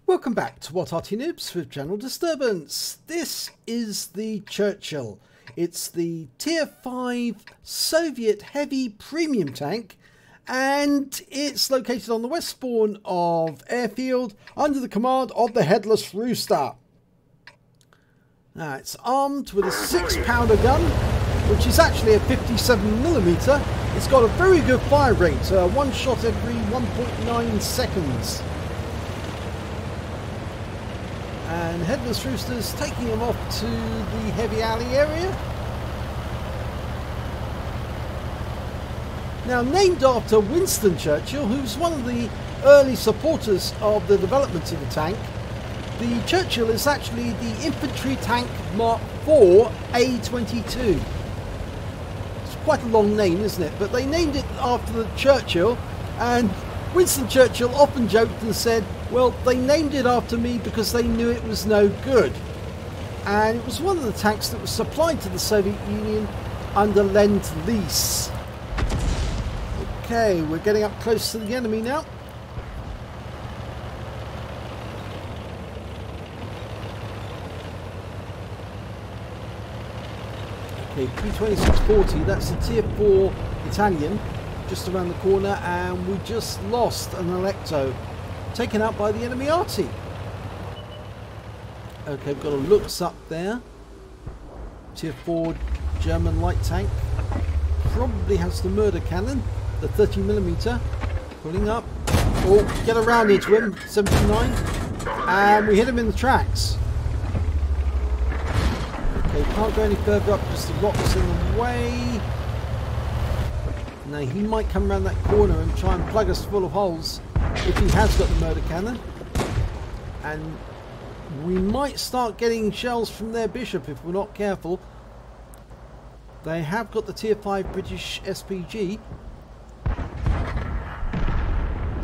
Welcome back to What Arty Noobs with General Disturbance. This is the Churchill. It's the Tier 5 Soviet heavy premium tank, and it's located on the west spawn of Airfield under the command of the Headless Rooster. Now it's armed with a 6-pounder gun, which is actually a 57mm. It's got a very good fire rate, one shot every 1.9 seconds. And Headless Rooster's taking him off to the heavy alley area. Now, named after Winston Churchill, who's one of the early supporters of the development of the tank, the Churchill is actually the infantry tank Mark IV A22. It's quite a long name, isn't it? But they named it after the Churchill, and Winston Churchill often joked and said, well, they named it after me because they knew it was no good. And it was one of the tanks that was supplied to the Soviet Union under Lend-Lease. Okay, we're getting up close to the enemy now. Okay, P2640, that's the Tier 4 Italian, just around the corner, and we just lost an Electo, taken out by the enemy Arty. Okay, we've got a Lux up there. Tier 4 German light tank. Probably has the murder cannon, the 30mm. Pulling up. Oh, get around into him, 79. And we hit him in the tracks. Okay, can't go any further up because the rock's in the way. Now he might come around that corner and try and plug us full of holes if he has got the murder cannon. And we might start getting shells from their Bishop if we're not careful. They have got the Tier 5 British SPG.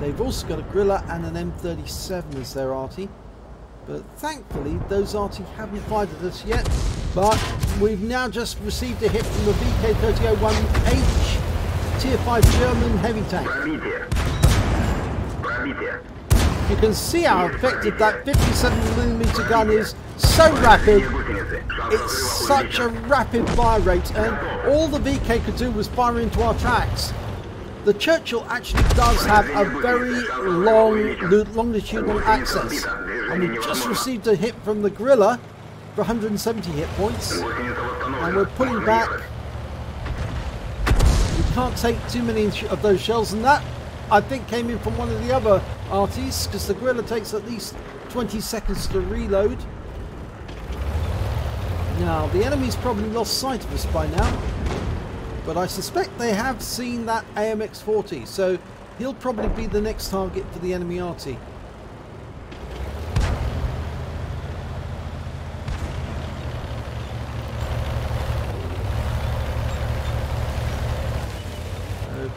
They've also got a Grilla and an M37 as their Arty. But thankfully those Arty haven't fired at us yet. But we've now just received a hit from the VK3001H Tier 5 German heavy tank. You can see how effective that 57mm gun is. So rapid. It's such a rapid fire rate, and all the VK could do was fire into our tracks. The Churchill actually does have a very long longitudinal access, and we just received a hit from the Grilla for 170 hit points, and we're pulling back. We can't take too many of those shells, and that I think came in from one of the other Artys, because the Grilla takes at least 20 seconds to reload. Now the enemy's probably lost sight of us by now, but I suspect they have seen that AMX-40, so he'll probably be the next target for the enemy Arty.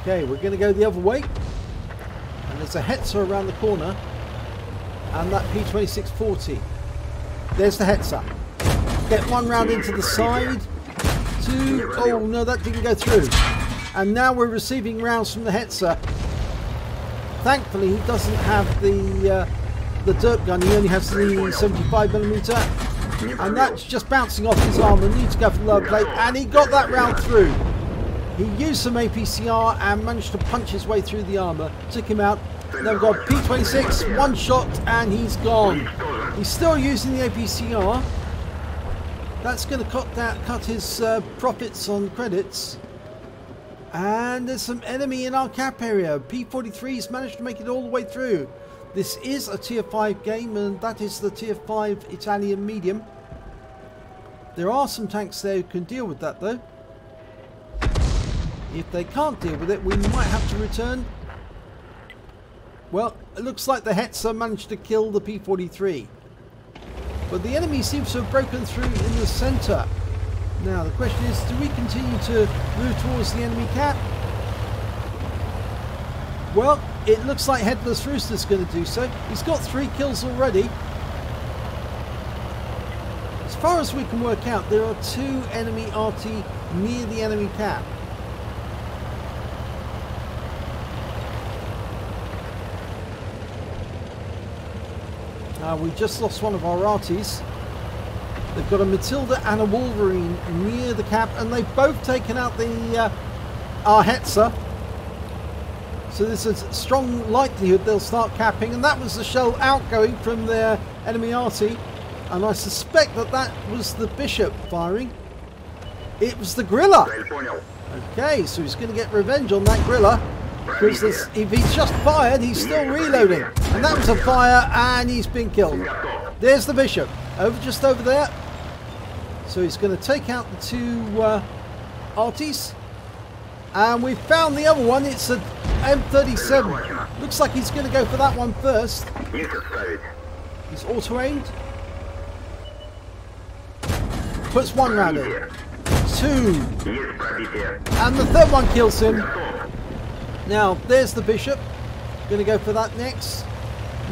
Okay, we're going to go the other way, and there's a Hetzer around the corner, and that P2640. There's the Hetzer. Get one round into the side. Two. Oh no, that didn't go through. And now we're receiving rounds from the Hetzer. Thankfully, he doesn't have the dirt gun. He only has the 75mm, and that's just bouncing off his armor. Needs to go for the lower plate, and he got that round through. He used some APCR and managed to punch his way through the armour, took him out. Now we've got P26, one shot, and he's gone. He's still using the APCR. That's going to cut his profits on credits. And there's some enemy in our cap area. P43's managed to make it all the way through. This is a Tier 5 game, and that is the Tier 5 Italian medium. There are some tanks there who can deal with that though. If they can't deal with it, we might have to return. Well, it looks like the Hetzer managed to kill the P43. But the enemy seems to have broken through in the centre. Now the question is, do we continue to move towards the enemy cap? Well, it looks like Headless Rooster's going to do so. He's got 3 kills already. As far as we can work out, there are 2 enemy Arty near the enemy cap. We just lost one of our Artys. They've got a Matilda and a Wolverine near the cap, and they've both taken out the our Hetzer. So there's a strong likelihood they'll start capping, and that was the shell outgoing from their enemy Arty. And I suspect that that was the Bishop firing. It was the Grilla. Okay, so he's going to get revenge on that Grilla. Because if he's just fired, he's still reloading. And that was a fire, and he's been killed. There's the Bishop. Just over there. So he's going to take out the two Artys. And we found the other one. It's an M37. Looks like he's going to go for that one first. He's auto-aimed. Puts one round in. Two. And the third one kills him. Now, there's the Bishop. Going to go for that next.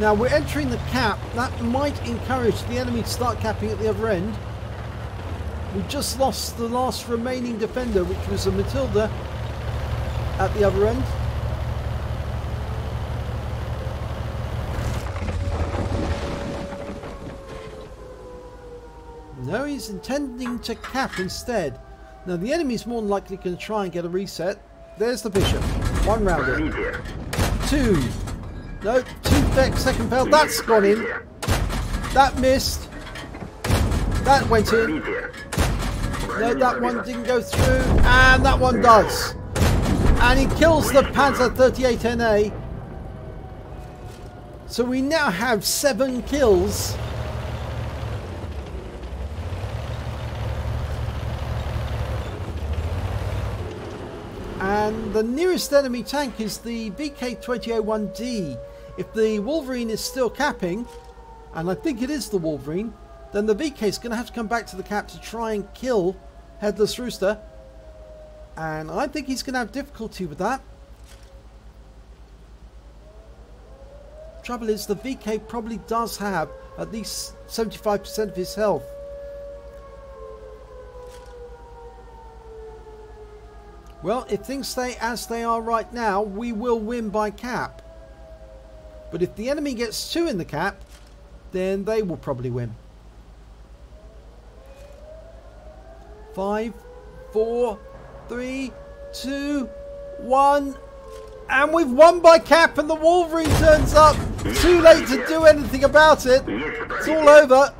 Now, we're entering the cap. That might encourage the enemy to start capping at the other end. We just lost the last remaining defender, which was a Matilda at the other end. No, he's intending to cap instead. Now, the enemy's more than likely going to try and get a reset. There's the Bishop. One round in. Two. No, two second fail. That's gone in. That missed. That went in. No, that one didn't go through. And that one does. And he kills the Panzer 38 NA. So we now have 7 kills. And the nearest enemy tank is the VK-2001D. If the Wolverine is still capping, and I think it is the Wolverine, then the VK is going to have to come back to the cap to try and kill Headless Rooster. And I think he's going to have difficulty with that. Trouble is, the VK probably does have at least 75% of his health. Well, if things stay as they are right now, we will win by cap. But if the enemy gets 2 in the cap, then they will probably win. 5, 4, 3, 2, 1. And we've won by cap, and the Wolverine turns up. Too late to do anything about it. It's all over.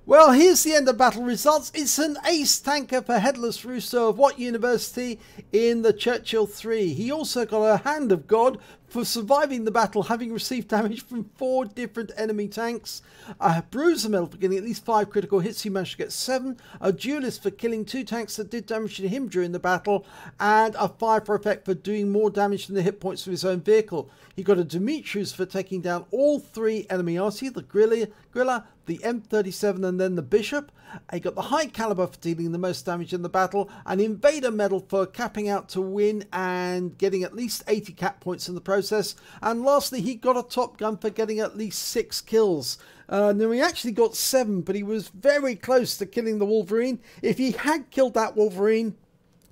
Well, here's the end of battle results. It's an ace tanker for Headless Rooster of What University in the Churchill III. He also got a Hand of God for surviving the battle, having received damage from 4 different enemy tanks. A Bruiser medal for getting at least 5 critical hits. He managed to get 7. A Duelist for killing 2 tanks that did damage to him during the battle. And a Fire for effect for doing more damage than the hit points of his own vehicle. He got a Dumitru for taking down all 3 enemy Arty, the Grilla, the M37 and then the Bishop. He got the High Calibre for dealing the most damage in the battle. An Invader medal for capping out to win and getting at least 80 cap points in the process. And lastly, he got a Top Gun for getting at least 6 kills. Now he actually got 7, but he was very close to killing the Wolverine. If he had killed that Wolverine,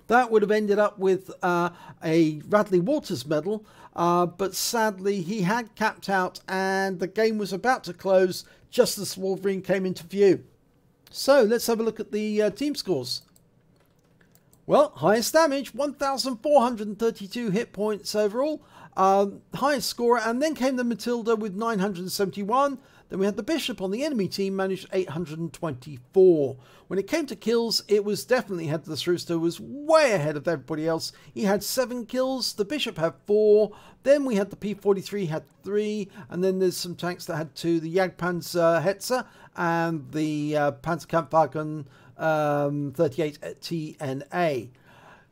that would have ended up with a Radley Walters medal. But sadly, he had capped out and the game was about to close just as Wolverine came into view. So let's have a look at the team scores. Well, highest damage, 1,432 hit points overall. Highest scorer, and then came the Matilda with 971. Then we had the Bishop on the enemy team, managed 824. When it came to kills, it was definitely Headless Rooster was way ahead of everybody else. He had 7 kills, the Bishop had 4, then we had the P43 had 3, and then there's some tanks that had 2, the Jagdpanzer Hetzer and the Panzerkampfwagen 38 TNA.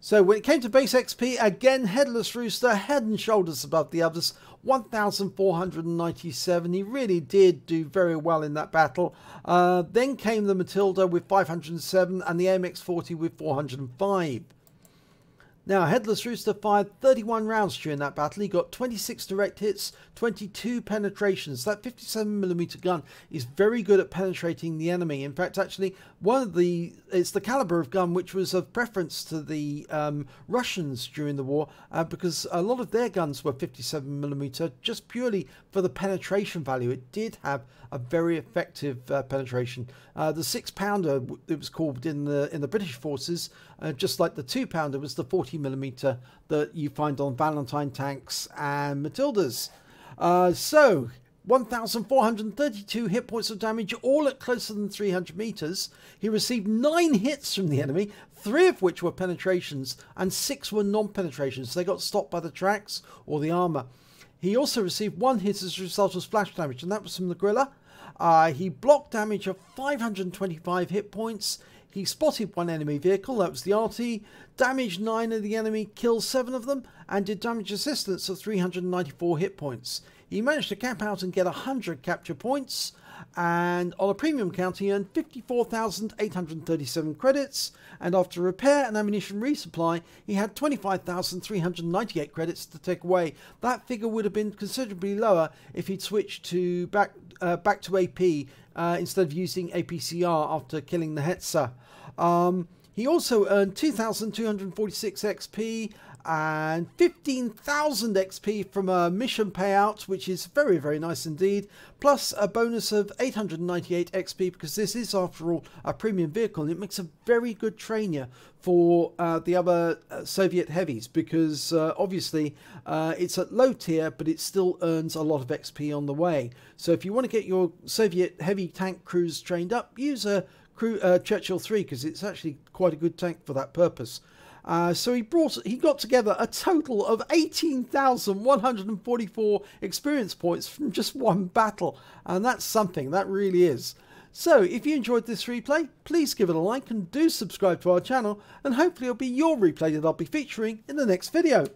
So when it came to base XP, again, Headless Rooster head and shoulders above the others, 1,497. He really did do very well in that battle. Then came the Matilda with 507 and the AMX-40 with 405. Now, Headless Rooster fired 31 rounds during that battle. He got 26 direct hits, 22 penetrations. That 57mm gun is very good at penetrating the enemy. In fact, actually, it's the caliber of gun which was of preference to the Russians during the war, because a lot of their guns were 57mm just purely for the penetration value. It did have a very effective penetration. The 6-pounder, it was called in the British forces, just like the 2-pounder was the 40mm that you find on Valentine tanks and Matildas. So 1,432 hit points of damage, all at closer than 300 meters. He received 9 hits from the enemy, 3 of which were penetrations and 6 were non-penetrations. They got stopped by the tracks or the armor. He also received 1 hit as a result of splash damage, and that was from the Gorilla. He blocked damage of 525 hit points. He spotted 1 enemy vehicle, that was the Arty, damaged 9 of the enemy, killed 7 of them, and did damage assistance of 394 hit points. He managed to cap out and get 100 capture points, and on a premium count he earned 54,837 credits, and after repair and ammunition resupply he had 25,398 credits to take away. That figure would have been considerably lower if he'd switched to back to AP instead of using APCR after killing the Hetzer. He also earned 2,246 XP and 15,000 XP from a mission payout, which is very, very nice indeed, plus a bonus of 898 XP, because this is, after all, a premium vehicle, and it makes a very good trainer for the other Soviet heavies, because obviously it's at low tier, but it still earns a lot of XP on the way. So if you want to get your Soviet heavy tank crews trained up, use a Churchill III, because it's actually quite a good tank for that purpose. So he got together a total of 18,144 experience points from just 1 battle, and that's something, that really is. So if you enjoyed this replay, please give it a like and do subscribe to our channel, and hopefully it'll be your replay that I'll be featuring in the next video.